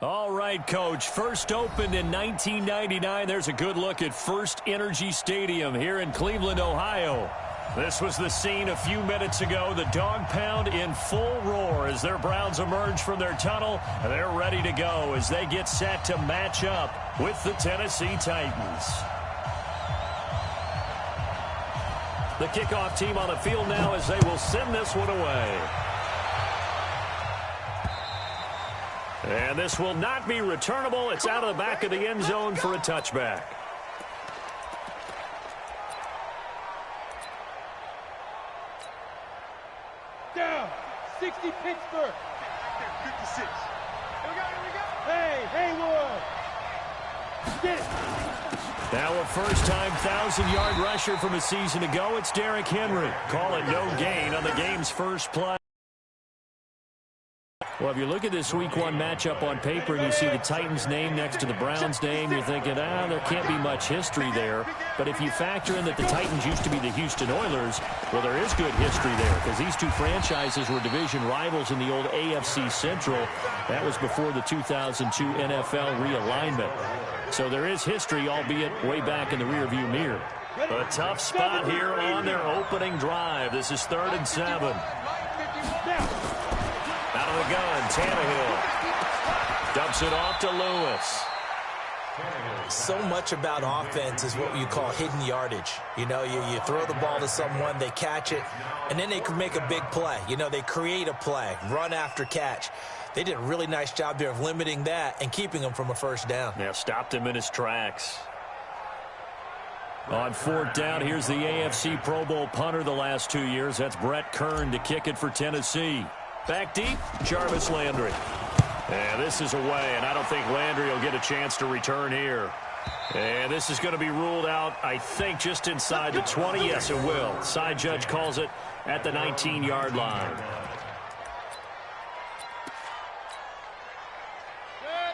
All right, Coach. First opened in 1999. There's a good look at First Energy Stadium here in Cleveland, Ohio. This was the scene a few minutes ago. The dog pound in full roar as their Browns emerge from their tunnel. They're ready to go as they get set to match up with the Tennessee Titans. The kickoff team on the field now as they will send this one away. And this will not be returnable. It's out of the back of the end zone for a touchback. Down. 60 Pittsburgh. 56. Here we go. Hey, Haywood. Get it. Now a first-time 1,000-yard rusher from a season ago. It's Derrick Henry. Call it no gain on the game's first play. Well, if you look at this Week 1 matchup on paper and you see the Titans' name next to the Browns' name, you're thinking, there can't be much history there. But if you factor in that the Titans used to be the Houston Oilers, well, there is good history there because these two franchises were division rivals in the old AFC Central. That was before the 2002 NFL realignment. So there is history, albeit way back in the rearview mirror. A tough spot here on their opening drive. This is 3rd and 7. Out of the gun, Tannehill dumps it off to Lewis. So much about offense is what you call hidden yardage. You know, you throw the ball to someone, they catch it, and then they can make a big play. You know, they create a play, run after catch. They did a really nice job there of limiting that and keeping him from a first down. Yeah, stopped him in his tracks. On 4th down, here's the AFC Pro Bowl punter the last 2 years. That's Brett Kern to kick it for Tennessee. Back deep, Jarvis Landry. And this is away, and I don't think Landry will get a chance to return here. And this is going to be ruled out, I think, just inside the 20. Yes, it will. Side judge calls it at the 19-yard line.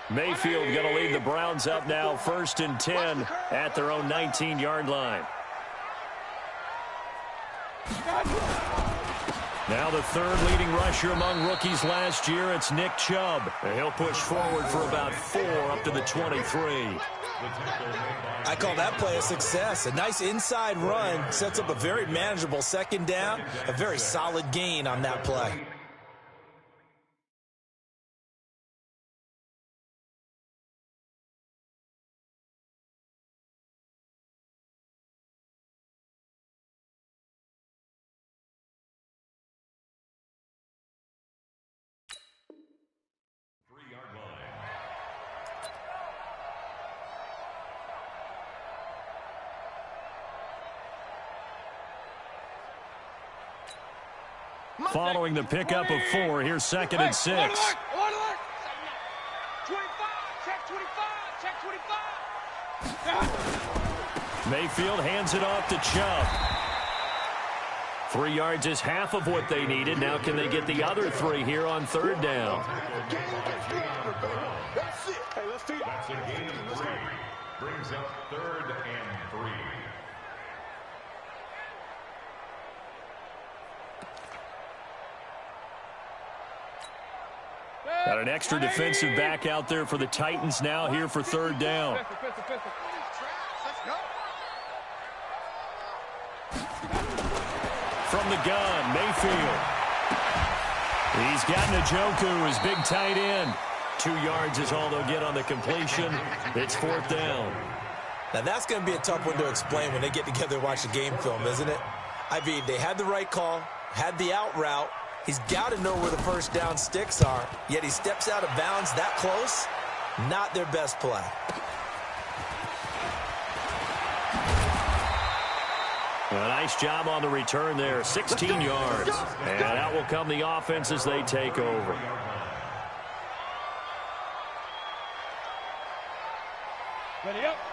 Mayfield going to lead the Browns up now, 1st and 10 at their own 19-yard line. Now the 3rd leading rusher among rookies last year, it's Nick Chubb. And he'll push forward for about 4 up to the 23. I call that play a success. A nice inside run sets up a very manageable 2nd down, a very solid gain on that play. Following the pickup of 4, here's 2nd and 6. 25, check 25. Mayfield hands it off to Chubb. 3 yards is half of what they needed. Now can they get the other 3 here on 3rd down? That's a gain of 3. Brings up 3rd and 3. Got an extra defensive back out there for the Titans now here for 3rd down. From the gun, Mayfield. He's got Njoku, his big tight end. 2 yards is all they'll get on the completion. It's 4th down. Now that's going to be a tough one to explain when they get together and watch the game film, isn't it? I mean, they had the right call, had the out route. He's got to know where the first down sticks are, yet he steps out of bounds that close. Not their best play. A nice job on the return there, 16 yards. And out will come the offense as they take over.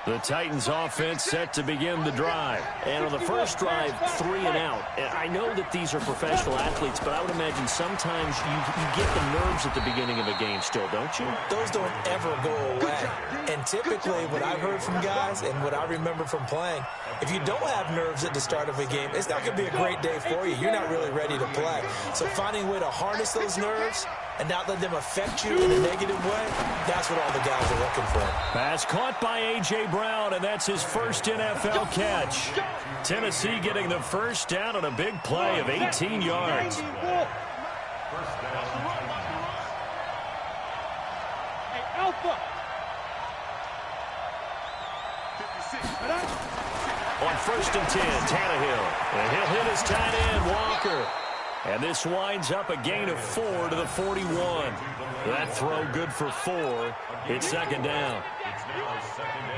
The Titans offense set to begin the drive. And on the first drive, 3 and out. And I know that these are professional athletes, but I would imagine sometimes you get the nerves at the beginning of a game still, don't you? Those don't ever go away. And And typically, what I've heard from guys and what I remember from playing, if you don't have nerves at the start of a game, it's not going to be a great day for you. You're not really ready to play. So finding a way to harness those nerves and not let them affect you in a negative way, that's what all the guys are looking for. Pass caught by A.J. Brown, and that's his first NFL catch. Tennessee getting the first down on a big play of 18 yards. Hey, Alpha. On 1st and 10, Tannehill. And he'll hit his tight end, Walker. And this winds up a gain of 4 to the 41. That throw good for 4. It's 2nd down.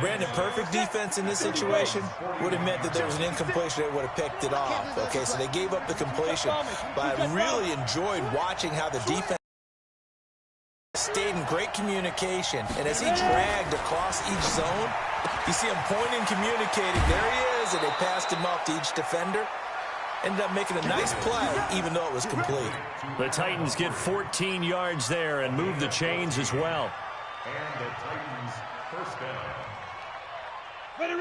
Brandon, perfect defense in this situation would have meant that there was an incompletion. They would have picked it off. Okay, so they gave up the completion. But I really enjoyed watching how the defense stayed in great communication. And as he dragged across each zone, you see him pointing, communicating. There he is, and they passed him off to each defender. Ended up making a nice play, even though it was complete. The Titans get 14 yards there and move the chains as well. And the Titans first down. Ready.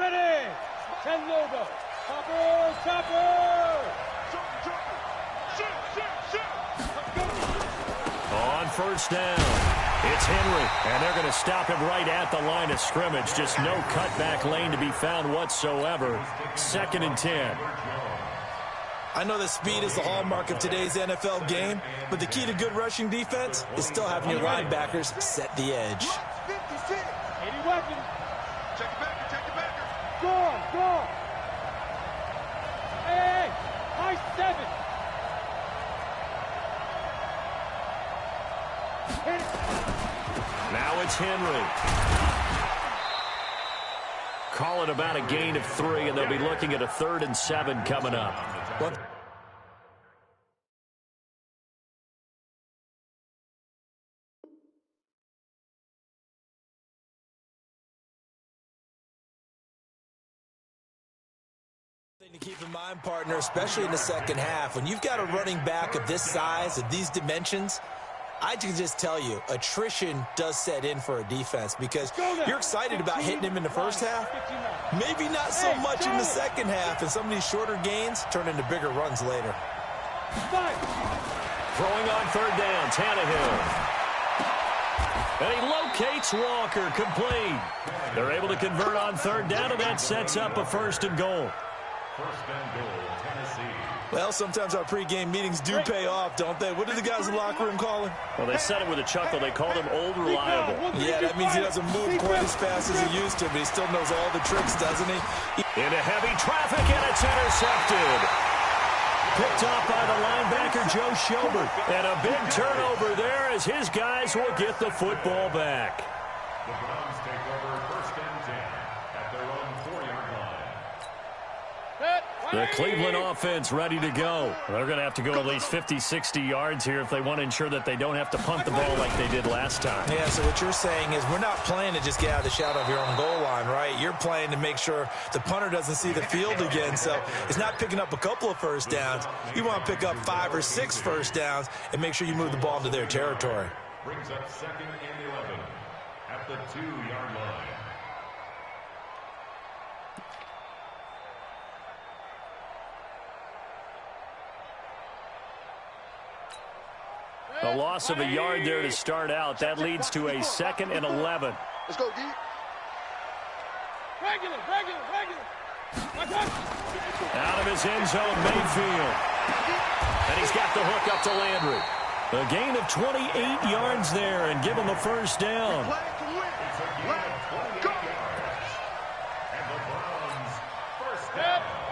10 logo. Chopper. On 1st down, it's Henry, and they're going to stop him right at the line of scrimmage. Just no cutback lane to be found whatsoever. 2nd and 10. I know that speed is the hallmark of today's NFL game, but the key to good rushing defense is still having your linebackers set the edge. 80 weapons. Check it back. Go. Hey, high 7. Hit it. Now it's Henry. Call it about a gain of 3, and they'll be looking at a 3rd and 7 coming up. What? To keep in mind, partner, especially in the second half, when you've got a running back of this size, of these dimensions, I can just tell you, attrition does set in for a defense because you're excited about hitting him in the first half. Maybe not so much in the second half, and some of these shorter gains turn into bigger runs later. Throwing on 3rd down, Tannehill. And he locates Walker, complete. They're able to convert on 3rd down, and that sets up a 1st and goal. 1st and goal, Tennessee. Well, sometimes our pregame meetings do pay off, don't they? What do the guys in the locker room call him? Well, they said it with a chuckle. They called him Old Reliable. Yeah, that means he doesn't move quite as fast as he used to, but he still knows all the tricks, doesn't he? Into heavy traffic, and it's intercepted. Picked off by the linebacker, Joe Schobert. And a big turnover there as his guys will get the football back. The Browns take over 1st and 10 at their own 4-yard line. The Cleveland offense ready to go. They're going to have to go at least 50, 60 yards here if they want to ensure that they don't have to punt the ball like they did last time. Yeah, so what you're saying is we're not playing to just get out of the shadow of your own goal line, right? You're playing to make sure the punter doesn't see the field again. So it's not picking up a couple of first downs. You want to pick up 5 or 6 first downs and make sure you move the ball into their territory. Brings up 2nd and 11 at the 2-yard line. A loss of a yard there to start out. That leads to a 2nd and 11. Let's go, D. Regular. Out of his end zone, Mayfield. And he's got the hook up to Landry. A gain of 28 yards there and give him a 1st down.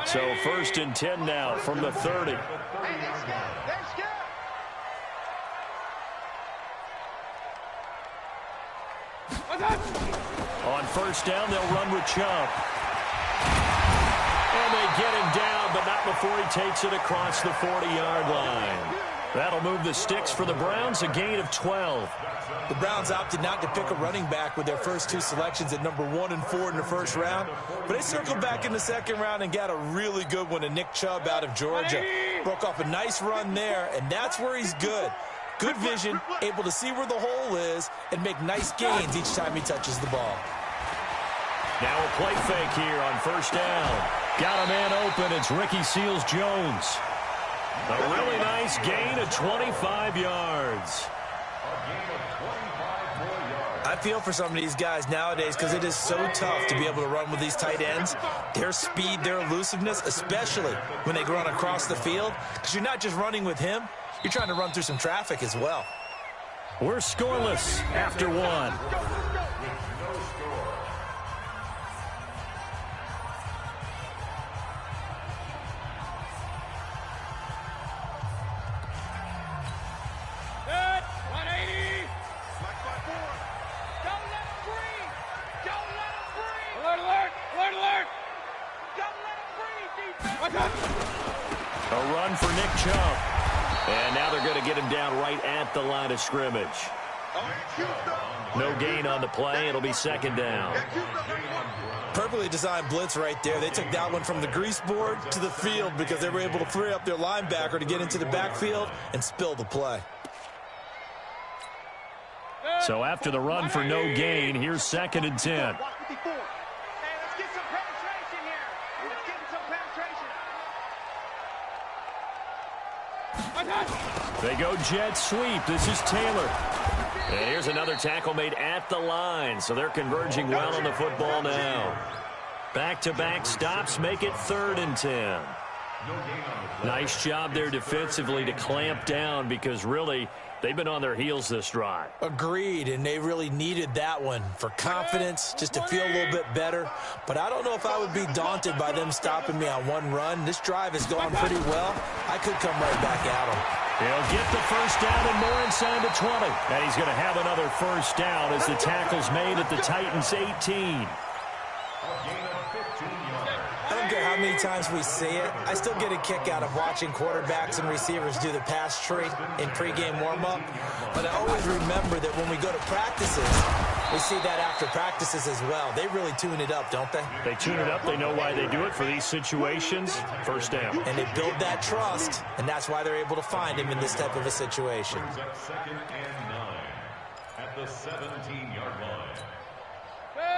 So 1st and 10 now from the 30. On 1st down, they'll run with Chubb. And they get him down, but not before he takes it across the 40-yard line. That'll move the sticks for the Browns, a gain of 12. The Browns opted not to pick a running back with their first 2 selections at number 1 and 4 in the 1st round. But they circled back in the 2nd round and got a really good one to Nick Chubb out of Georgia. Broke off a nice run there, and that's where he's good. Good vision, able to see where the hole is, and make nice gains each time he touches the ball. Now a play fake here on first down. Got a man open. It's Ricky Seals-Jones. A really nice gain of 25 yards. I feel for some of these guys nowadays because it is so tough to be able to run with these tight ends. Their speed, their elusiveness, especially when they run across the field, because you're not just running with him, you're trying to run through some traffic as well. We're scoreless after one. A run for Nick Chubb. And now they're going to get him down right at the line of scrimmage. No gain on the play. It'll be second down. Perfectly designed blitz right there. They took that one from the grease board to the field because they were able to free up their linebacker to get into the backfield and spill the play. So after the run for no gain, here's second and 10. They go jet sweep. This is Taylor. And here's another tackle made at the line. So they're converging well on the football now. Back-to-back stops make it 3rd and 10. Nice job there defensively to clamp down because really they've been on their heels this drive. Agreed, and they really needed that one for confidence, just to feel a little bit better. But I don't know if I would be daunted by them stopping me on one run. This drive has gone pretty well. I could come right back at them. He'll get the first down and more inside the 20. And he's going to have another first down as the tackle's made at the Titans' 18. I don't care how many times we see it. I still get a kick out of watching quarterbacks and receivers do the pass tree in pregame warm-up. But I always remember that when we go to practices, we see that after practices as well. They really tune it up, don't they? They tune it up. They know why they do it for these situations. First down. And they build that trust, and that's why they're able to find him in this type of a situation. Second and 9 at the 17-yard line.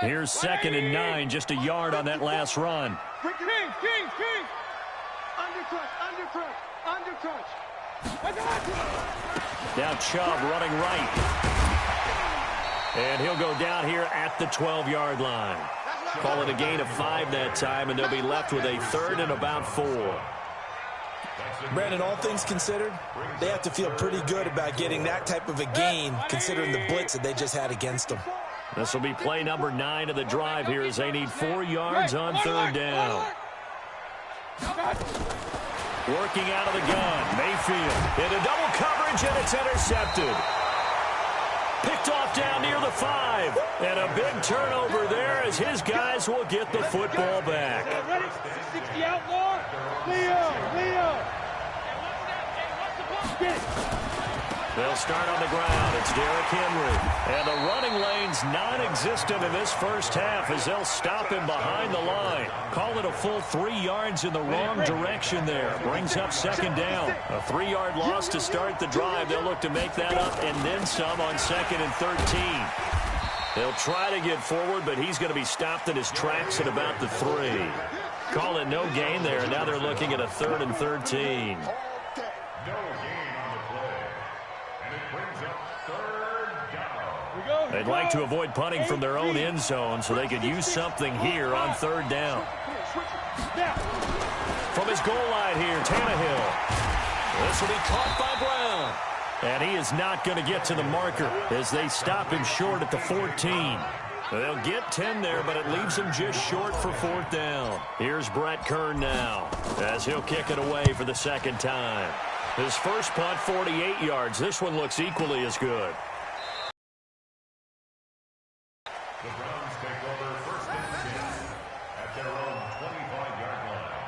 Here's second and 9, just a yard on that last run. King. Undercrunch. Now Chubb running right. And he'll go down here at the 12-yard line. Call it a gain of 5 that time, and they'll be left with a 3rd and about 4. Brandon, all things considered, they have to feel pretty good about getting that type of a gain considering the blitz that they just had against them. This will be play number 9 of the drive here as they need 4 yards on 3rd down. Working out of the gun, Mayfield into double coverage, and it's intercepted. Picked off down near the 5. And a big turnover there as his guys will get the football back. 60 outlaw. Leo. Get it. They'll start on the ground. It's Derrick Henry. And the running lane's non-existent in this first half as they'll stop him behind the line. Call it a full 3 yards in the wrong direction there. Brings up second down. A 3-yard loss to start the drive. They'll look to make that up and then some on 2nd and 13. They'll try to get forward, but he's going to be stopped in his tracks at about the 3. Call it no gain there. Now they're looking at a 3rd and 13. They'd like to avoid punting from their own end zone so they could use something here on 3rd down. From his goal line here, Tannehill. This will be caught by Brown. And he is not going to get to the marker as they stop him short at the 14. They'll get 10 there, but it leaves him just short for 4th down. Here's Brett Kern now as he'll kick it away for the 2nd time. His first punt, 48 yards. This one looks equally as good. The Browns take over 1st and 10 at their own 25-yard line.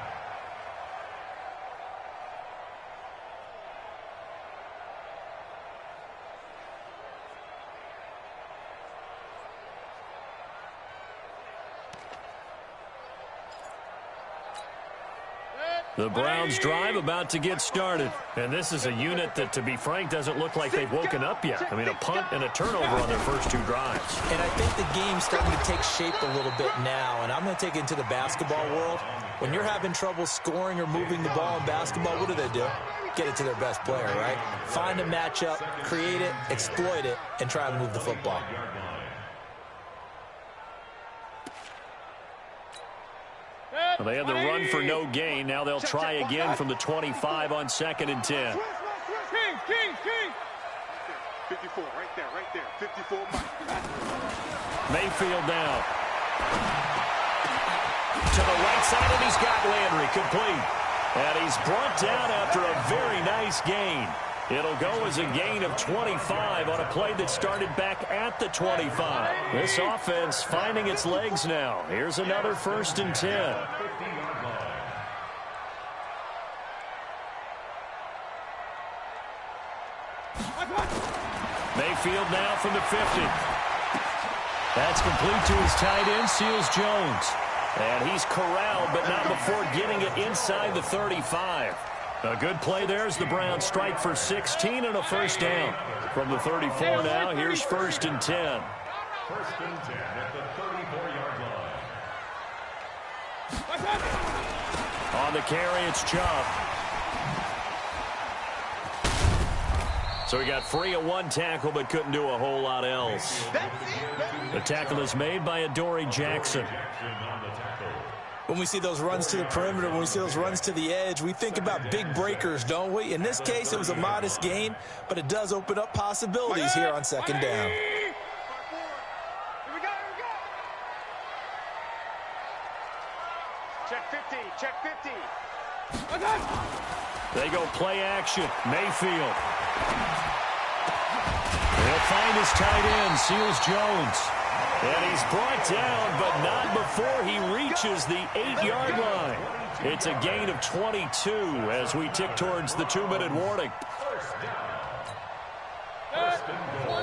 The Browns drive about to get started. And this is a unit that, to be frank, doesn't look like they've woken up yet. I mean, a punt and a turnover on their first 2 drives. And I think the game's starting to take shape a little bit now. And I'm going to take it into the basketball world. When you're having trouble scoring or moving the ball in basketball, what do? Get it to their best player, right? Find a matchup, create it, exploit it, and try to move the football. Well, they had the run for no gain. Now they'll try again from the 25 on 2nd and 10. King. 54, right there. 54, Mike. Mayfield now. To the right side, and he's got Landry complete. And he's brought down after a very nice gain. It'll go as a gain of 25 on a play that started back at the 25. This offense finding its legs now. Here's another 1st and 10. Mayfield now from the 50. That's complete to his tight end, Seals Jones. And he's corralled, but not before getting it inside the 35. A good play there as the Browns strike for 16 and a 1st down. From the 34 now, here's 1st and 10. 1st and 10 at the 34-yard line. On the carry, it's Chubb. So he got free of 1 tackle, but couldn't do a whole lot else. The tackle is made by Adoree Jackson. When we see those runs to the perimeter, when we see those runs to the edge, we think about big breakers, don't we? In this case, it was a modest gain, but it does open up possibilities here on 2nd down. Here we go. Check 50. They go play action. Mayfield. They'll find his tight end, Seals Jones. And he's brought down, but not before he reaches the 8-yard line. It's a gain of 22 as we tick towards the 2-minute warning.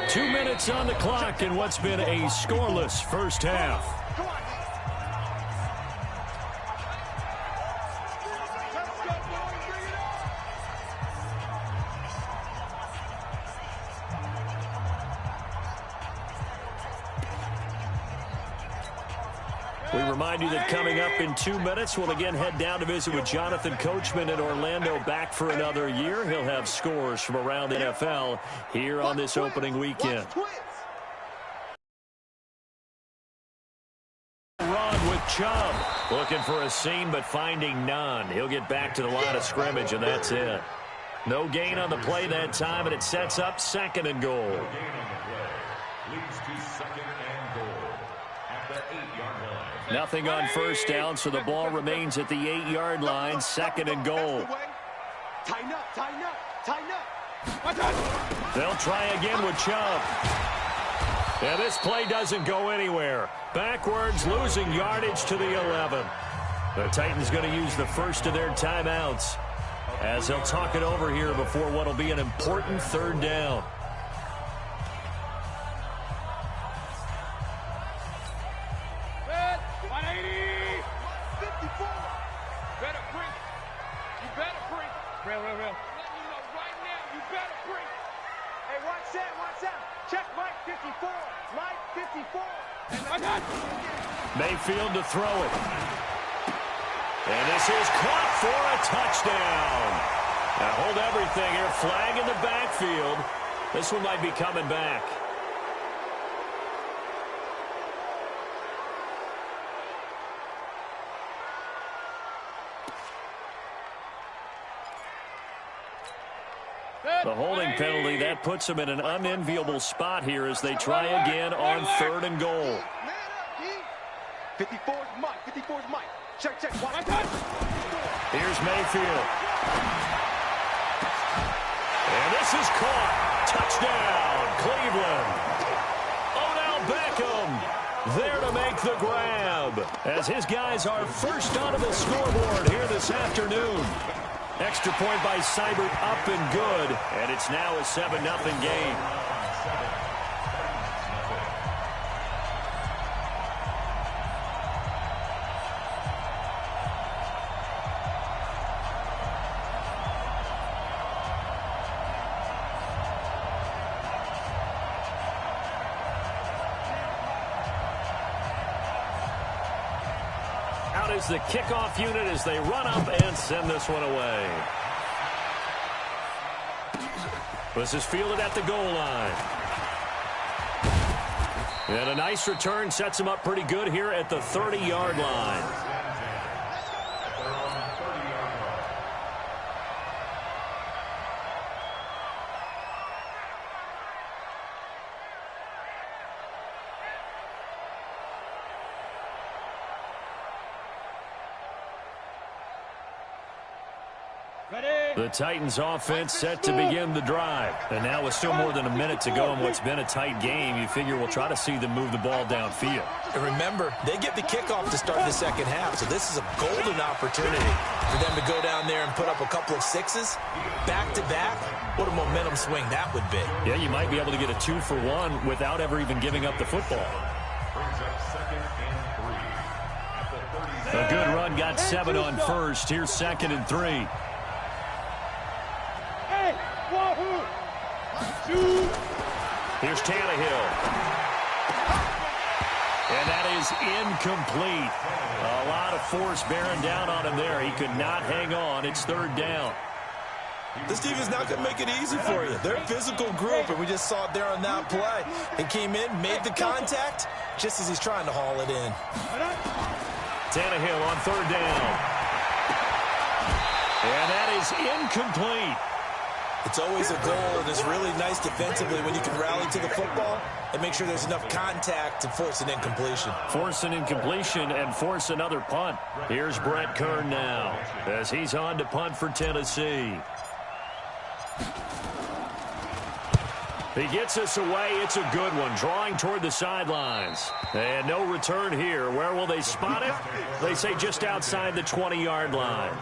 2 minutes on the clock in what's been a scoreless first half. We remind you that coming up in 2 minutes, we'll again head down to visit with Jonathan Coachman in Orlando, back for another year. He'll have scores from around the NFL here on this opening weekend. Run with Chubb. Looking for a seam, but finding none. He'll get back to the line of scrimmage, and that's it. No gain on the play that time, and it sets up 2nd and goal. No gain on the play. Leads to 2nd and goal at the 8-yard line. Nothing on 1st down, so the ball remains at the 8-yard line, 2nd and goal. Tighten up. They'll try again with Chubb. And this play doesn't go anywhere. Backwards, losing yardage to the 11. The Titans going to use the first of their timeouts as they'll talk it over here before what will be an important 3rd down. Real. Hey, watch that. Check Mike 54. Mayfield to throw it. And this is caught for a touchdown. Now hold everything here. Flag in the backfield. This one might be coming back. The holding penalty, that puts them in an unenviable spot here as they try again on 3rd and goal. 54's Mike. Check. Here's Mayfield. And this is caught. Touchdown, Cleveland. Odell Beckham there to make the grab as his guys are first onto the scoreboard here this afternoon. Extra point by Seibert up and good, and it's now a 7-0 game. out as the kickoff unit as they run up and send this one away. This is fielded at the goal line. And a nice return sets him up pretty good here at the 30-yard line. The Titans offense set to begin the drive. And now with still more than a minute to go in what's been a tight game, you figure we'll try to see them move the ball downfield. And remember, they get the kickoff to start the second half, so this is a golden opportunity for them to go down there and put up a couple of sixes back-to-back. What a momentum swing that would be. Yeah, you might be able to get a 2-for-1 without ever even giving up the football. A good run, got 7 on first. Here's 2nd and 3. Here's Tannehill. And that is incomplete. A lot of force bearing down on him there. He could not hang on. It's 3rd down. This team is not going to make it easy for you. They're a physical group, and we just saw it there on that play. He came in, made the contact, just as he's trying to haul it in. Tannehill on 3rd down. And that is incomplete. It's always a goal, and it's really nice defensively when you can rally to the football and make sure there's enough contact to force an incompletion. Force an incompletion and force another punt. Here's Brett Kern now as he's on to punt for Tennessee. He gets us away. It's a good one, drawing toward the sidelines. And no return here. Where will they spot it? They say just outside the 20-yard line.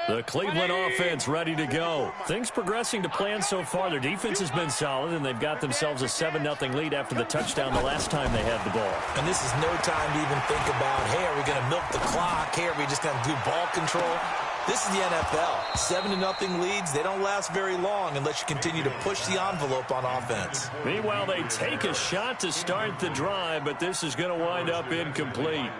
The Cleveland offense ready to go. Things progressing to plan so far. Their defense has been solid, and they've got themselves a 7-0 lead after the touchdown the last time they had the ball. And this is no time to even think about, hey, are we going to milk the clock? Hey, are we just going to do ball control? This is the NFL. 7-0 leads, they don't last very long unless you continue to push the envelope on offense. Meanwhile, they take a shot to start the drive, but this is going to wind up incomplete.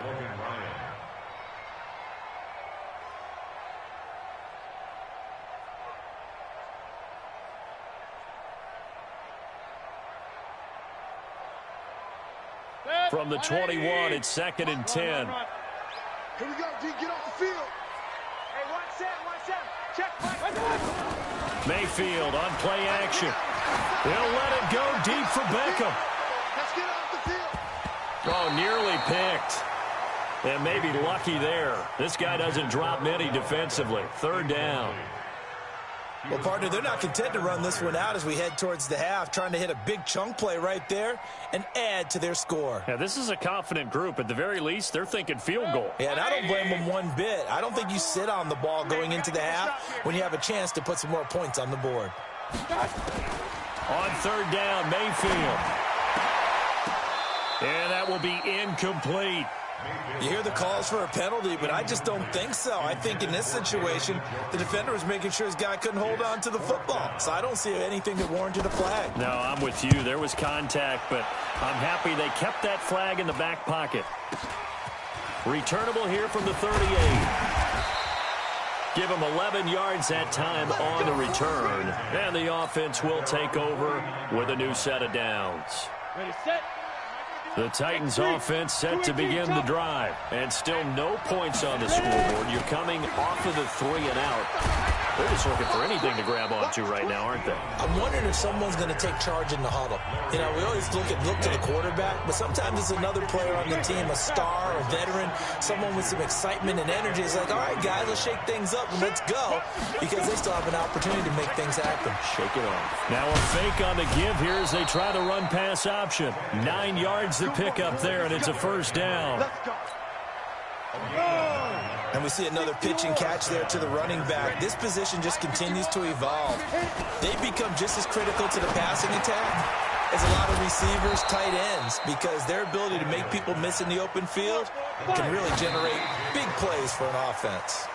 From the 21, it's 2nd and 10. Here we go, D. Get off the field. Hey, watch out. Check. Mayfield on play action. They'll let it go deep for Beckham. Let's get off the field. Oh, nearly picked. And maybe lucky there. This guy doesn't drop many defensively. 3rd down. Well, partner, they're not content to run this one out as we head towards the half, trying to hit a big chunk play right there and add to their score. Yeah, this is a confident group. At the very least, they're thinking field goal. Yeah, and I don't blame them one bit. I don't think you sit on the ball going into the half when you have a chance to put some more points on the board. On 3rd down, Mayfield. And that will be incomplete. You hear the calls for a penalty, but I just don't think so. I think in this situation, the defender was making sure his guy couldn't hold on to the football. So I don't see anything that warranted a flag. No, I'm with you. There was contact, but I'm happy they kept that flag in the back pocket. Returnable here from the 38. Give him 11 yards that time on the return. And the offense will take over with a new set of downs. Ready, set. The Titans offense set to begin the drive. And still no points on the scoreboard. You're coming off of the 3 and out. They're just looking for anything to grab onto right now, aren't they? I'm wondering if someone's going to take charge in the huddle. You know, we always look to the quarterback, but sometimes it's another player on the team, a star, a veteran, someone with some excitement and energy. It's like, all right, guys, let's shake things up and let's go, because they still have an opportunity to make things happen. Shake it off. Now a fake on the give here as they try the run-pass option. 9 yards to pick up there, and it's a 1st down. Let's go. And we see another pitch and catch there to the running back. This position just continues to evolve. They become just as critical to the passing attack is a lot of receivers, tight ends, because their ability to make people miss in the open field can really generate big plays for an offense.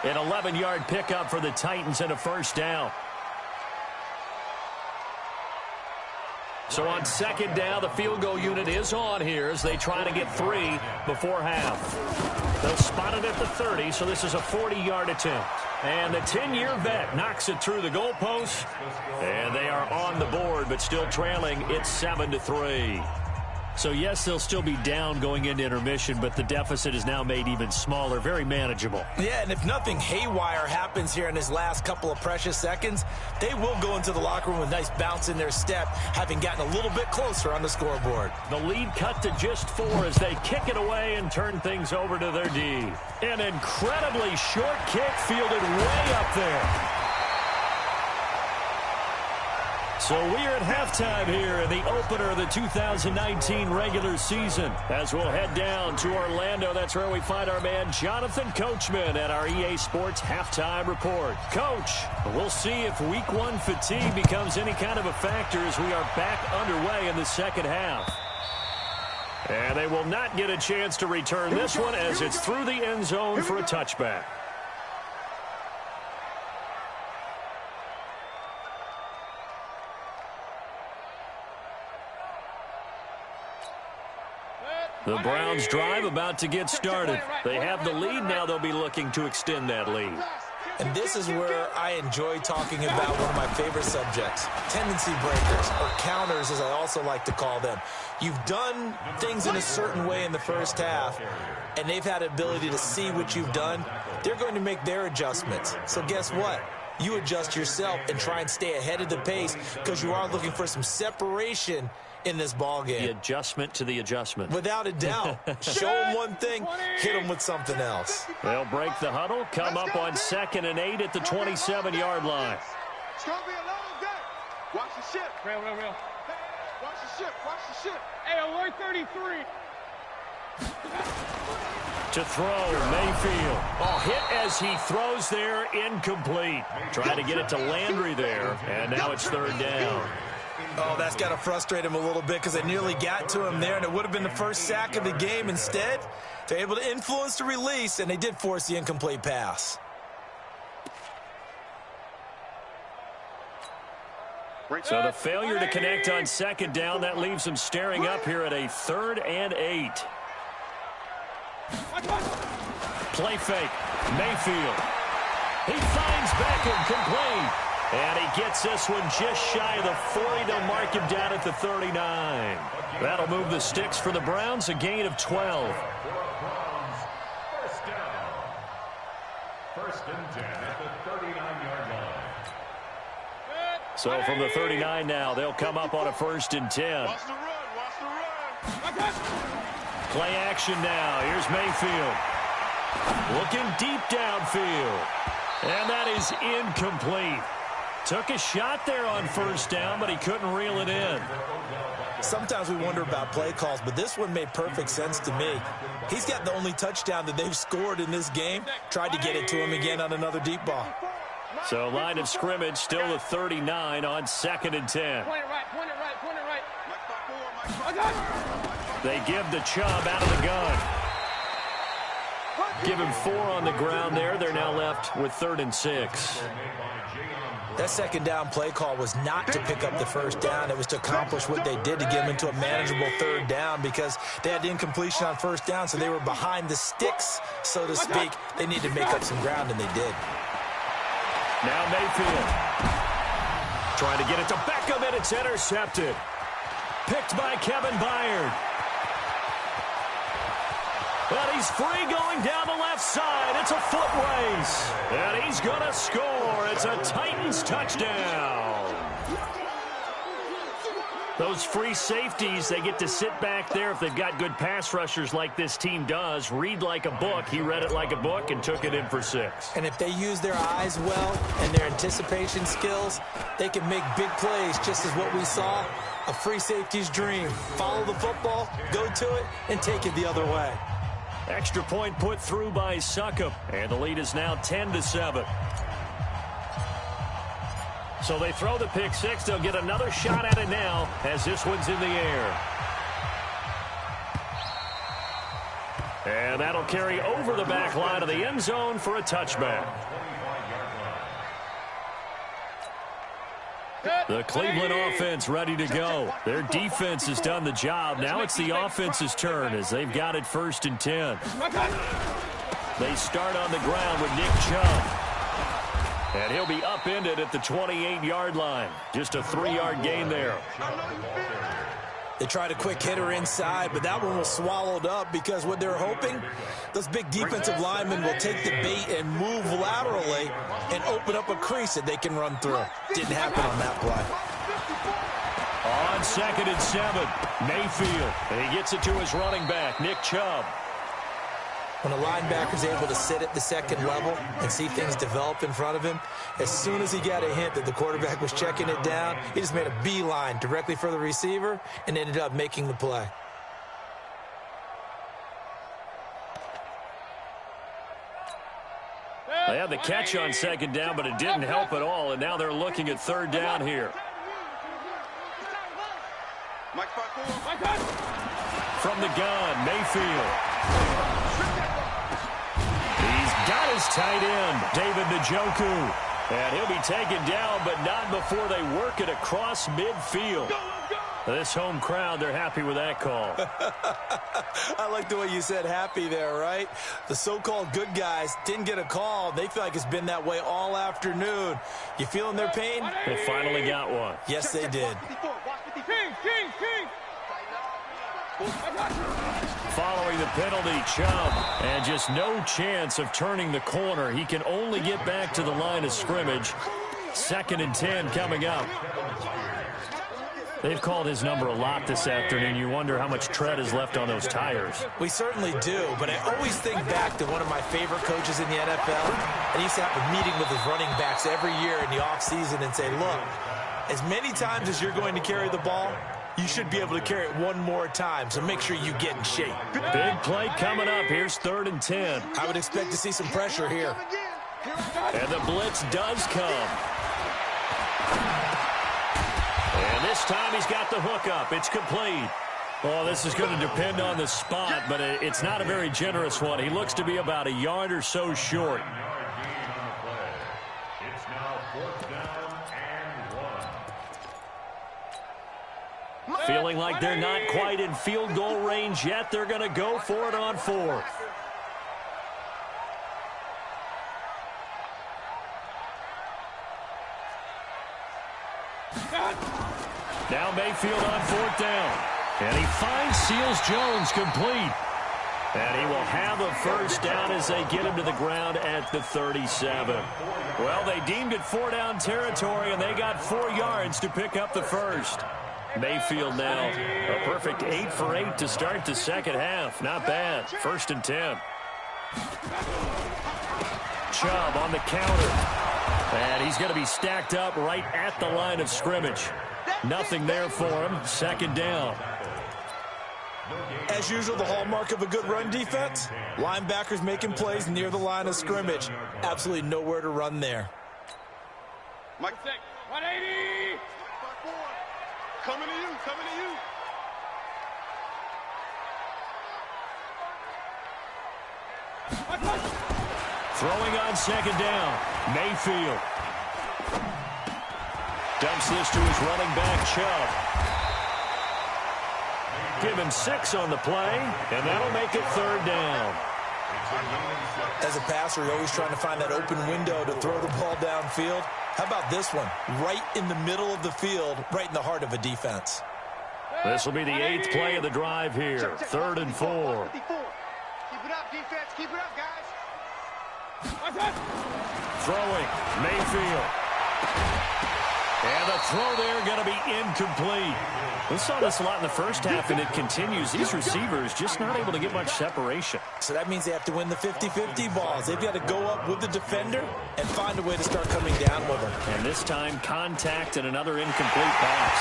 An 11-yard pickup for the Titans and a first down. So on second down, the field goal unit is on here as they try to get 3 before half. They'll spot it at the 30, so this is a 40-yard attempt. And the 10-year vet knocks it through the goalpost. And they are on the board, but still trailing. It's 7-3. So, yes, they'll still be down going into intermission, but the deficit is now made even smaller, very manageable. Yeah, and if nothing haywire happens here in his last couple of precious seconds, they will go into the locker room with a nice bounce in their step, having gotten a little bit closer on the scoreboard. The lead cut to just 4 as they kick it away and turn things over to their D. An incredibly short kick fielded way up there. So we are at halftime here in the opener of the 2019 regular season. As we'll head down to Orlando, that's where we find our man Jonathan Coachman at our EA Sports Halftime Report. Coach, we'll see if Week 1 fatigue becomes any kind of a factor as we are back underway in the second half. And they will not get a chance to return this one as it's through the end zone for a touchback. The Browns drive about to get started. They have the lead. Now they'll be looking to extend that lead. And this is where I enjoy talking about one of my favorite subjects, tendency breakers, or counters as I also like to call them. You've done things in a certain way in the first half, and they've had ability to see what you've done. They're going to make their adjustments. So guess what? You adjust yourself and try and stay ahead of the pace because you are looking for some separation in this ball game. The adjustment to the adjustment. Without a doubt. Show them one thing, hit them with something else. They'll break the huddle, come up on 2nd and 8 at the 27-yard line. It's going to be a long day. Watch the ship. Real. Watch the ship. Watch the ship. Hey, alert 33. To throw, Mayfield. Oh, hit as he throws there, incomplete. Trying to get it to Landry there, and now it's 3rd down. Oh, that's got to frustrate him a little bit because they nearly got to him there, and it would have been the first sack of the game. Instead, they're able to influence the release, and they did force the incomplete pass. So the failure to connect on 2nd down, that leaves them staring up here at a 3rd and 8. Play fake. Mayfield. He finds Beckham complete. And he gets this one just shy of the 40. They'll mark him down at the 39. That'll move the sticks for the Browns, a gain of 12. First down. 1st and 10 at the 39-yard line. So from the 39 now, they'll come up on a 1st and 10. Watch the run. Watch the run. Play action now. Here's Mayfield. Looking deep downfield. And that is incomplete. Took a shot there on 1st down, but he couldn't reel it in. Sometimes we wonder about play calls, but this one made perfect sense to me. He's got the only touchdown that they've scored in this game. Tried to get it to him again on another deep ball. So line of scrimmage still the 39 on 2nd and 10. Point it right. They give the Chubb out of the gun. Give him 4 on the ground there. They're now left with 3rd and 6. That 2nd down play call was not to pick up the 1st down. It was to accomplish what they did to get them into a manageable 3rd down because they had the incompletion on 1st down, so they were behind the sticks, so to speak. They needed to make up some ground, and they did. Now Mayfield. Trying to get it to Beckham, and it's intercepted. Picked by Kevin Byard. But he's free going down the left side. It's a foot race. And he's going to score. It's a Titans touchdown. Those free safeties, they get to sit back there if they've got good pass rushers like this team does. Read like a book. He read it like a book and took it in for 6. And if they use their eyes well and their anticipation skills, they can make big plays, just as what we saw. A free safety's dream. Follow the football, go to it, and take it the other way. Extra point put through by Succop, and the lead is now 10-7. So they throw the pick six. They'll get another shot at it now as this one's in the air. And that'll carry over the back line of the end zone for a touchback. The Cleveland offense ready to go. Their defense has done the job. Now it's the offense's turn as they've got it 1st and 10. They start on the ground with Nick Chubb. And he'll be upended at the 28-yard line. Just a 3-yard gain there. They tried a quick hitter inside, but that one was swallowed up because what they're hoping, those big defensive linemen will take the bait and move laterally and open up a crease that they can run through. Didn't happen on that play. On 2nd and 7, Mayfield. And he gets it to his running back, Nick Chubb. When a linebacker's able to sit at the second level and see things develop in front of him, as soon as he got a hint that the quarterback was checking it down, he just made a beeline directly for the receiver and ended up making the play. They had the catch on 2nd down, but it didn't help at all, and now they're looking at 3rd down here. From the gun, Mayfield. Got his tight end, David Njoku. And he'll be taken down, but not before they work it across midfield. This home crowd, they're happy with that call. I like the way you said happy there, right? The so-called good guys didn't get a call. They feel like it's been that way all afternoon. You feeling their pain? They finally got one. Yes, they did. Following the penalty, Chubb, and just no chance of turning the corner. He can only get back to the line of scrimmage. 2nd and 10 coming up. They've called his number a lot this afternoon. You wonder how much tread is left on those tires. We certainly do, but I always think back to one of my favorite coaches in the NFL. And he used to have a meeting with his running backs every year in the offseason and say, look, as many times as you're going to carry the ball, you should be able to carry it one more time, so make sure you get in shape. Big play coming up. Here's 3rd and 10. I would expect to see some pressure here. And the blitz does come. And this time he's got the hook up. It's complete. Well, this is going to depend on the spot, but it's not a very generous one. He looks to be about a yard or so short. It's now 4th down and 1. Feeling like they're not quite in field goal range yet. They're going to go for it on 4th. Now Mayfield on 4th down. And he finds Seals Jones complete. And he will have a 1st down as they get him to the ground at the 37. Well, they deemed it 4-down territory, and they got 4 yards to pick up the 1st. Mayfield now a perfect 8 for 8 to start the 2nd half. Not bad. 1st and 10. Chubb on the counter. And he's going to be stacked up right at the line of scrimmage. Nothing there for him. 2nd down. As usual, the hallmark of a good run defense, linebackers making plays near the line of scrimmage. Absolutely nowhere to run there. Mike, 180. Coming to you, coming to you. Throwing on 2nd down. Mayfield. Dumps this to his running back, Chubb. Give him 6 on the play, and that'll make it 3rd down. As a passer, you're always trying to find that open window to throw the ball downfield. How about this one? Right in the middle of the field, right in the heart of a defense. This will be the 8th play of the drive here. 3rd and 4. Keep it up, defense. Keep it up, guys. Throwing, Mayfield. And the throw there going to be incomplete. We saw this a lot in the 1st half, and it continues. These receivers just not able to get much separation. So that means they have to win the 50-50 balls. They've got to go up with the defender and find a way to start coming down with them. And this time, contact and another incomplete pass.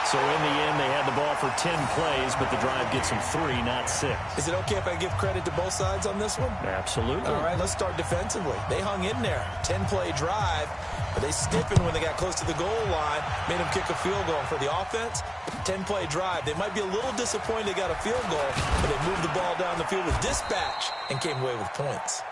So in the end, they had the ball for 10 plays, but the drive gets them 3, not 6. Is it okay if I give credit to both sides on this one? Absolutely. All right, let's start defensively. They hung in there. 10-play drive. But they stiffened when they got close to the goal line, made them kick a field goal. And for the offense, 10-play drive. They might be a little disappointed they got a field goal, but they moved the ball down the field with dispatch and came away with points.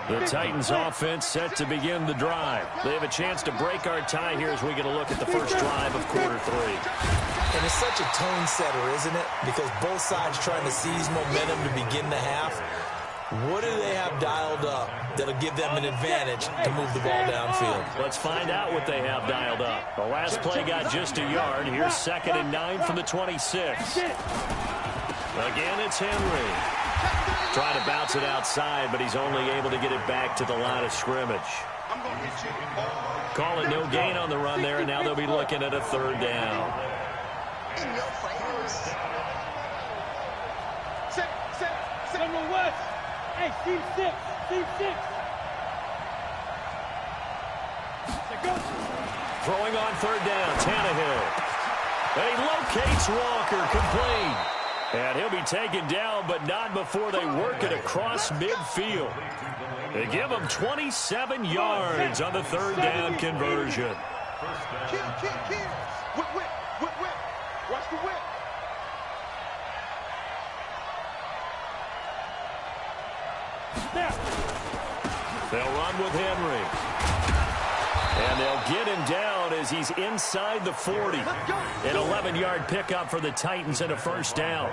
The Titans offense set to begin the drive. They have a chance to break our tie here as we get a look at the first drive of quarter 3. And it's such a tone setter, isn't it? Because both sides trying to seize momentum to begin the half. What do they have dialed up that'll give them an advantage to move the ball downfield? Let's find out what they have dialed up. The last play got just a yard. Here's 2nd and 9 from the 26. Again, it's Henry. Trying to bounce it outside, but he's only able to get it back to the line of scrimmage. Call it no gain on the run there, and now they'll be looking at a 3rd down. Number West. Hey, Steve 6. Steve 6. Throwing on 3rd down, Tannehill. He locates Walker, complete. And he'll be taken down, but not before they work it across midfield. They give him 27 yards on the 3rd down conversion. Kill. Whip. Watch the whip. They'll run with Henry. And they'll get him down as he's inside the 40. An 11-yard pickup for the Titans and a 1st down.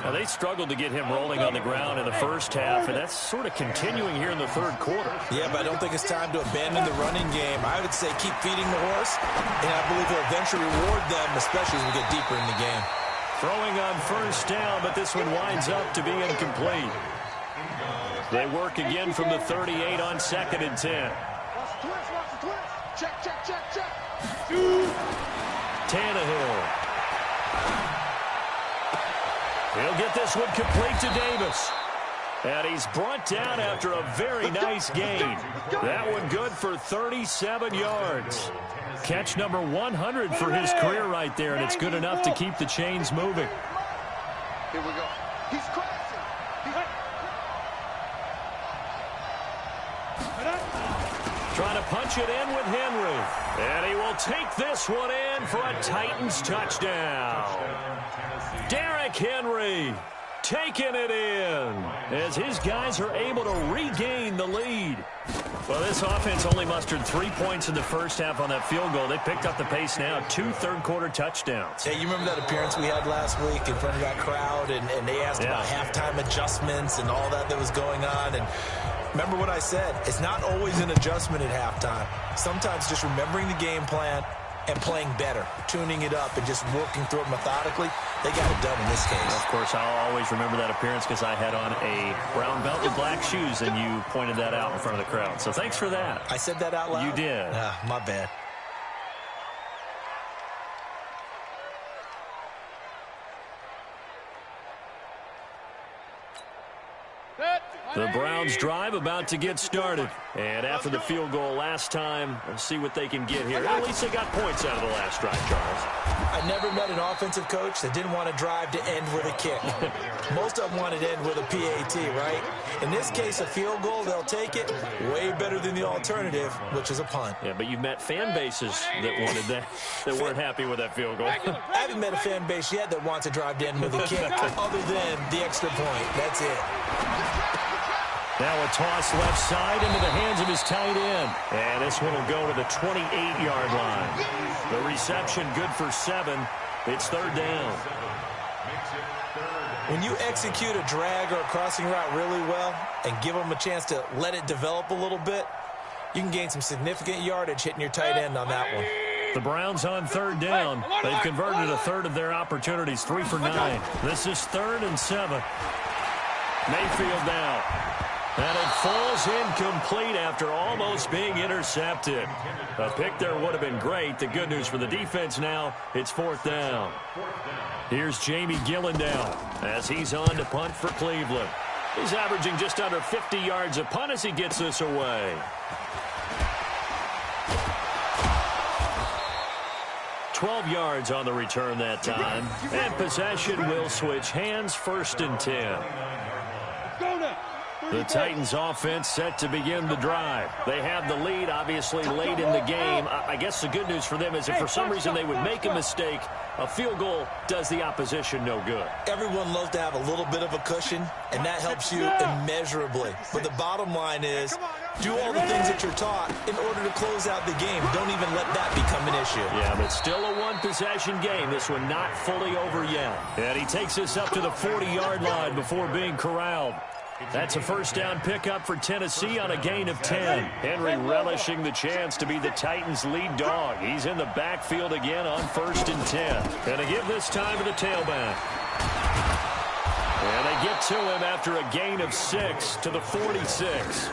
Now, they struggled to get him rolling on the ground in the first half, and that's sort of continuing here in the 3rd quarter. Yeah, but I don't think it's time to abandon the running game. I would say keep feeding the horse, and I believe he'll eventually reward them, especially as we get deeper in the game. Throwing on 1st down, but this one winds up to be incomplete. They work again from the 38 on 2nd and 10. Watch the twist. Check. Tannehill. He'll get this one complete to Davis. And he's brought down after a very nice gain. That one good for 37 yards. Catch number 100 for his career right there, and it's good enough to keep the chains moving. Here we go. He's crashing. Trying to punch it in with Henry. And he will take this one in for a Titans touchdown. Derrick Henry taking it in as his guys are able to regain the lead. Well, this offense only mustered 3 points in the first half on that field goal. They picked up the pace now. 2 third-quarter touchdowns. Hey, you remember that appearance we had last week in front of that crowd, and they asked about halftime adjustments and all that was going on, and remember what I said. It's not always an adjustment at halftime. Sometimes just remembering the game plan and playing better, tuning it up and just working through it methodically. They got it done in this case. Of course, I'll always remember that appearance because I had on a brown belt with black shoes, and you pointed that out in front of the crowd. So thanks for that. I said that out loud? You did. My bad. The Browns drive about to get started. And after the field goal last time, let's see what they can get here. At least they got points out of the last drive, Charles. I never met an offensive coach that didn't want to drive to end with a kick. Most of them wanted to end with a PAT, right? In this case, a field goal, they'll take it. Way better than the alternative, which is a punt. Yeah, but you've met fan bases that wanted that weren't happy with that field goal. I haven't met a fan base yet that wants to drive to end with a kick other than the extra point. That's it. Now a toss left side into the hands of his tight end. And this one will go to the 28-yard line. The reception good for 7. It's 3rd down. When you execute a drag or a crossing route really well and give them a chance to let it develop a little bit, you can gain some significant yardage hitting your tight end on that one. The Browns on 3rd down. They've converted a third of their opportunities, 3 for 9. This is 3rd and 7. Mayfield now. And it falls incomplete after almost being intercepted. A pick there would have been great. The good news for the defense now, it's 4th down. Here's Jamie Gillendow as he's on to punt for Cleveland. He's averaging just under 50 yards a punt as he gets this away. 12 yards on the return that time. And possession will switch hands, 1st and 10. Go now. 3, The Titans offense set to begin the drive. They have the lead, obviously, late in the game. I guess the good news for them is if for some reason they would make a mistake, a field goal does the opposition no good. Everyone loves to have a little bit of a cushion, and that helps you immeasurably. But the bottom line is, do all the things that you're taught in order to close out the game. Don't even let that become an issue. Yeah, but still a one-possession game. This one not fully over yet. And he takes this up to the 40-yard line before being corralled. That's a first down pickup for Tennessee on a gain of 10. Henry relishing the chance to be the Titans' lead dog. He's in the backfield again on 1st and 10. And they give this time to the tailback. And they get to him after a gain of 6 to the 46.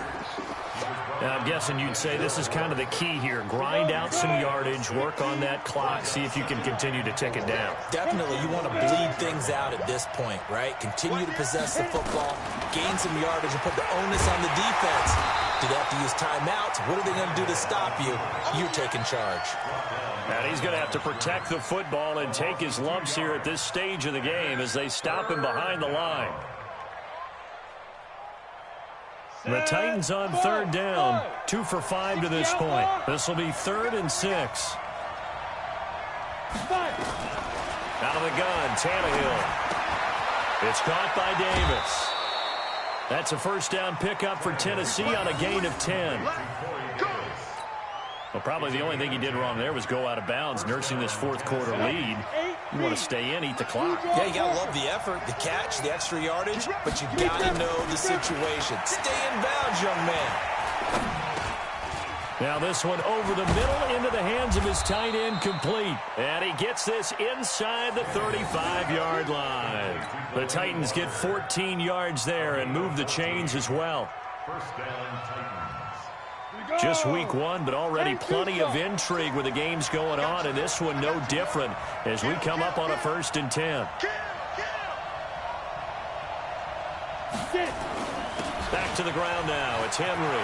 Now, I'm guessing you'd say this is kind of the key here. Grind out some yardage, work on that clock, see if you can continue to tick it down. Definitely, you want to bleed things out at this point, right? Continue to possess the football, gain some yardage, and put the onus on the defense. Do they have to use timeouts? What are they going to do to stop you? You're taking charge. And he's going to have to protect the football and take his lumps here at this stage of the game as they stop him behind the line. The Titans on 3rd down, 2 for 5 to this point. This will be 3rd and 6. Out of the gun, Tannehill. It's caught by Davis. That's a first down pickup for Tennessee on a gain of 10. Well, probably the only thing he did wrong there was go out of bounds, nursing this 4th quarter lead. You want to stay in, eat the clock. Yeah, you got to love the effort, the catch, the extra yardage, but you got to know the situation. Stay in bounds, young man. Now this one over the middle into the hands of his tight end, complete. And he gets this inside the 35-yard line. The Titans get 14 yards there and move the chains as well. First down, Titans. Just week 1, but already plenty of intrigue with the games going on, and this one no different as we come up on a 1st and 10. Back to the ground now. It's Henry.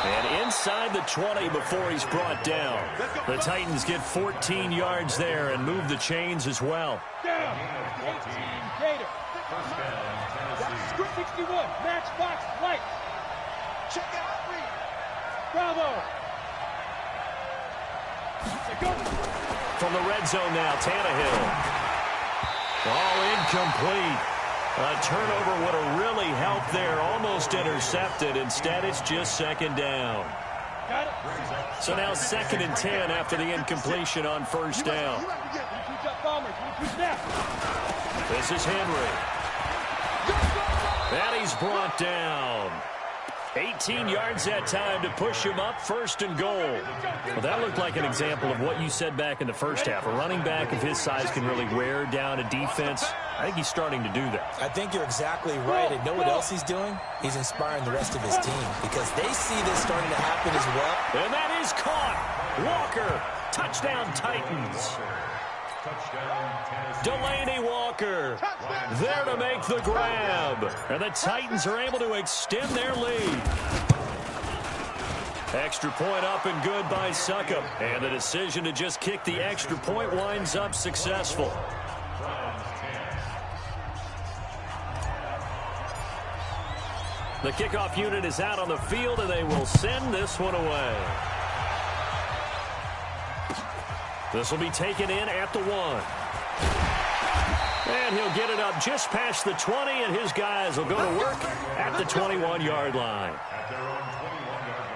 And inside the 20 before he's brought down. The Titans get 14 yards there and move the chains as well. Down. 18, Gator. Script 61, matchbox lights. Check out. Bravo. From the red zone now, Tannehill. All incomplete. A turnover would have really helped there. Almost intercepted. Instead, it's just 2nd down. Got it. So now 2nd and 10 after the incompletion on 1st down. This is Henry. And he's brought down. 18 yards that time to push him up, 1st and goal. Well, that looked like an example of what you said back in the first half. A running back of his size can really wear down a defense. I think he's starting to do that. I think you're exactly right. And know what else he's doing? He's inspiring the rest of his team because they see this starting to happen as well. And that is caught. Walker, touchdown Titans. Delaney Walker there to make the grab. And the Titans are able to extend their lead. Extra point up and good by Succop. And the decision to just kick the extra point winds up successful. The kickoff unit is out on the field, and they will send this one away. This will be taken in at the 1. And he'll get it up just past the 20, and his guys will go to work at the 21-yard line. At their own 21-yard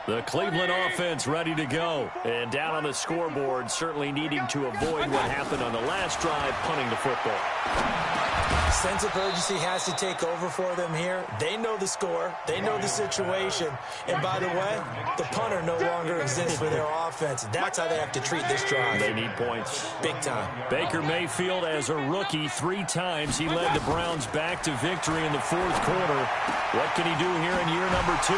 line. The Cleveland offense ready to go. And down on the scoreboard, certainly needing to avoid what happened on the last drive, punting the football. Sense of urgency has to take over for them here. They know the score. They know the situation. And by the way, the punter no longer exists for their offense. That's how they have to treat this drive. They need points. Big time. Baker Mayfield, as a rookie, 3 times he led the Browns back to victory in the 4th quarter. What can he do here in year number 2?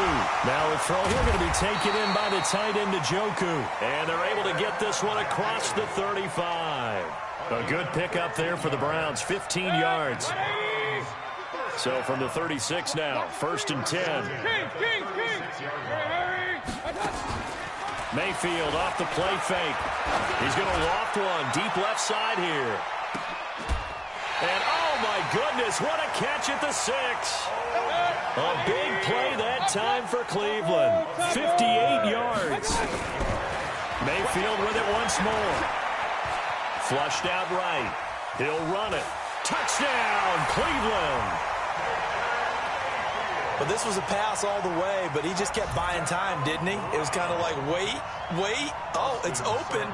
Now a throw here going to be taken in by the tight end Njoku. And they're able to get this one across the 35. A good pickup there for the Browns, 15 yards. So from the 36 now, 1st and 10. Mayfield off the play fake. He's going to loft one deep left side here. And, oh, my goodness, what a catch at the 6. A big play that time for Cleveland. 58 yards. Mayfield with it once more. Flushed out right. He'll run it. Touchdown, Cleveland. But this was a pass all the way, but he just kept buying time, didn't he? It was kind of like, wait. Oh, it's open.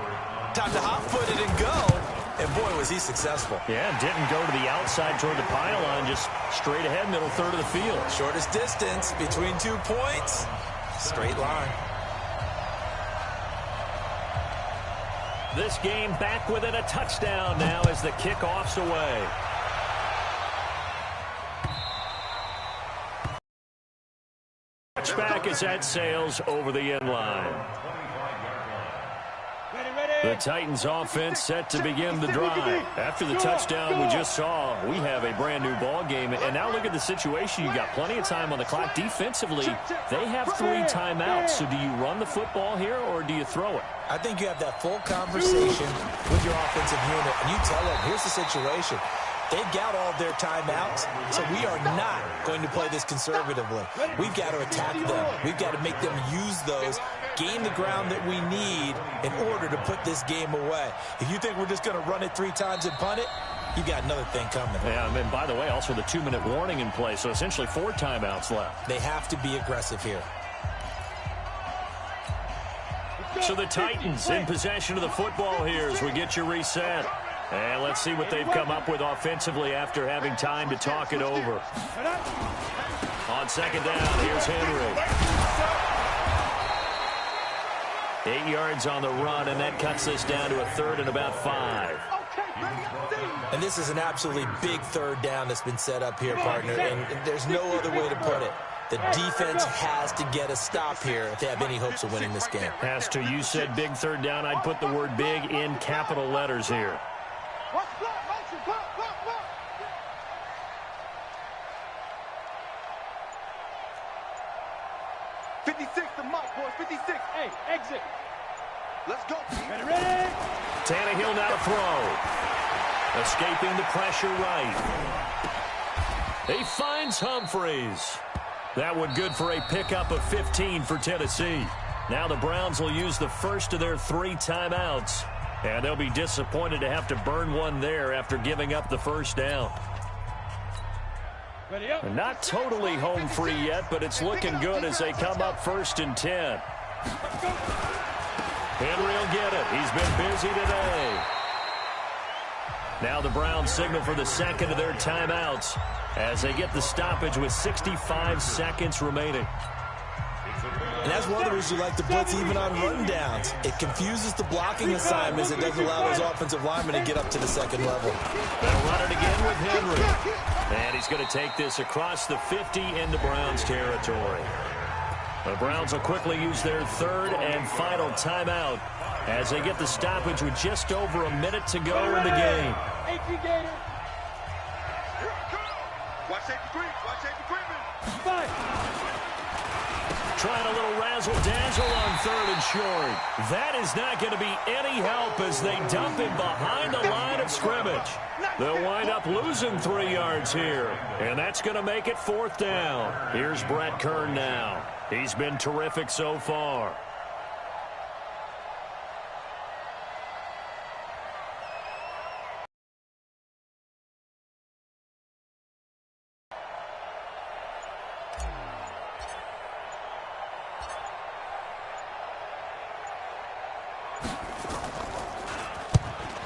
Time to hot-foot it and go. And, boy, was he successful. Yeah, didn't go to the outside toward the pylon, just straight ahead, middle third of the field. Shortest distance between 2 points. Straight line. This game back within a touchdown now as the kickoff's away. Touchback is at Sales over the end line. The Titans offense set to begin the drive. After the touchdown we just saw, we have a brand new ball game. And now look at the situation. You've got plenty of time on the clock. Defensively, they have 3 timeouts. So do you run the football here or do you throw it? I think you have that full conversation with your offensive unit, and you tell them, here's the situation. They've got all their timeouts, so we are not going to play this conservatively. We've got to attack them. We've got to make them use those, gain the ground that we need in order to put this game away. If you think we're just going to run it 3 times and punt it, you got another thing coming. Yeah, and by the way, also the 2-minute warning in play, so essentially 4 timeouts left. They have to be aggressive here. So the Titans in possession of the football here as we get you reset. And let's see what they've come up with offensively after having time to talk it over. On second down, here's Henry. 8 yards on the run, and that cuts this down to a 3rd and about 5. And this is an absolutely big 3rd down that's been set up here, partner, and there's no other way to put it. The defense has to get a stop here if they have any hopes of winning this game. Has to. You said big 3rd down. I'd put the word big in capital letters here. 56 the mic, boys. 56. Hey, exit. Let's go. Ready? Tannehill now to throw. Escaping the pressure right. He finds Humphreys. That one good for a pickup of 15 for Tennessee. Now the Browns will use the first of their 3 timeouts. And they'll be disappointed to have to burn one there after giving up the first down. And not totally home free yet, but it's looking good as they come up 1st and 10. Henry will get it. He's been busy today. Now the Browns signal for the second of their timeouts as they get the stoppage with 65 seconds remaining. And that's one of the reasons you like to blitz even on rundowns. It confuses the blocking assignments. It doesn't allow those offensive linemen to get up to the second level. They'll run it again with Henry. And he's going to take this across the 50 into Browns territory. The Browns will quickly use their 3rd and final timeout as they get the stoppage with just over a minute to go in the game. Watch safety creep. Watch safety creeping. Trying a little razzle-dazzle on 3rd and short. That is not going to be any help as they dump him behind the line of scrimmage. They'll wind up losing 3 yards here, and that's going to make it 4th down. Here's Brett Kern now. He's been terrific so far.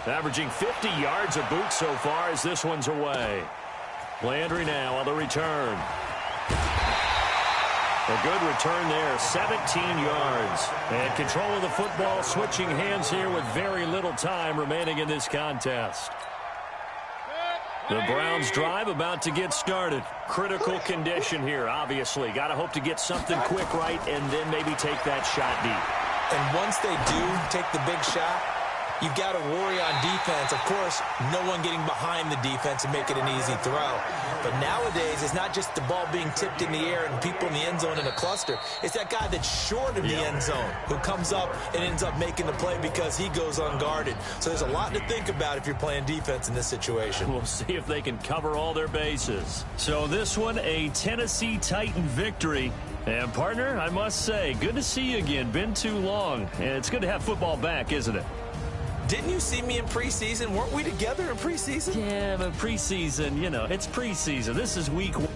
Averaging 50 yards a boot so far as this one's away. Landry now on the return. A good return there, 17 yards. And control of the football switching hands here with very little time remaining in this contest. The Browns drive about to get started. Critical condition here, obviously. Got to hope to get something quick right and then maybe take that shot deep. And once they do take the big shot, you've got to worry on defense. Of course, no one getting behind the defense and make it an easy throw. But nowadays, it's not just the ball being tipped in the air and people in the end zone in a cluster. It's that guy that's short of the end zone who comes up and ends up making the play because he goes unguarded. So there's a lot to think about if you're playing defense in this situation. We'll see if they can cover all their bases. So this one, a Tennessee Titan victory. And, partner, I must say, good to see you again. Been too long. And it's good to have football back, isn't it? Didn't you see me in preseason? Weren't we together in preseason? Yeah, but preseason, you know, it's preseason. This is week 1.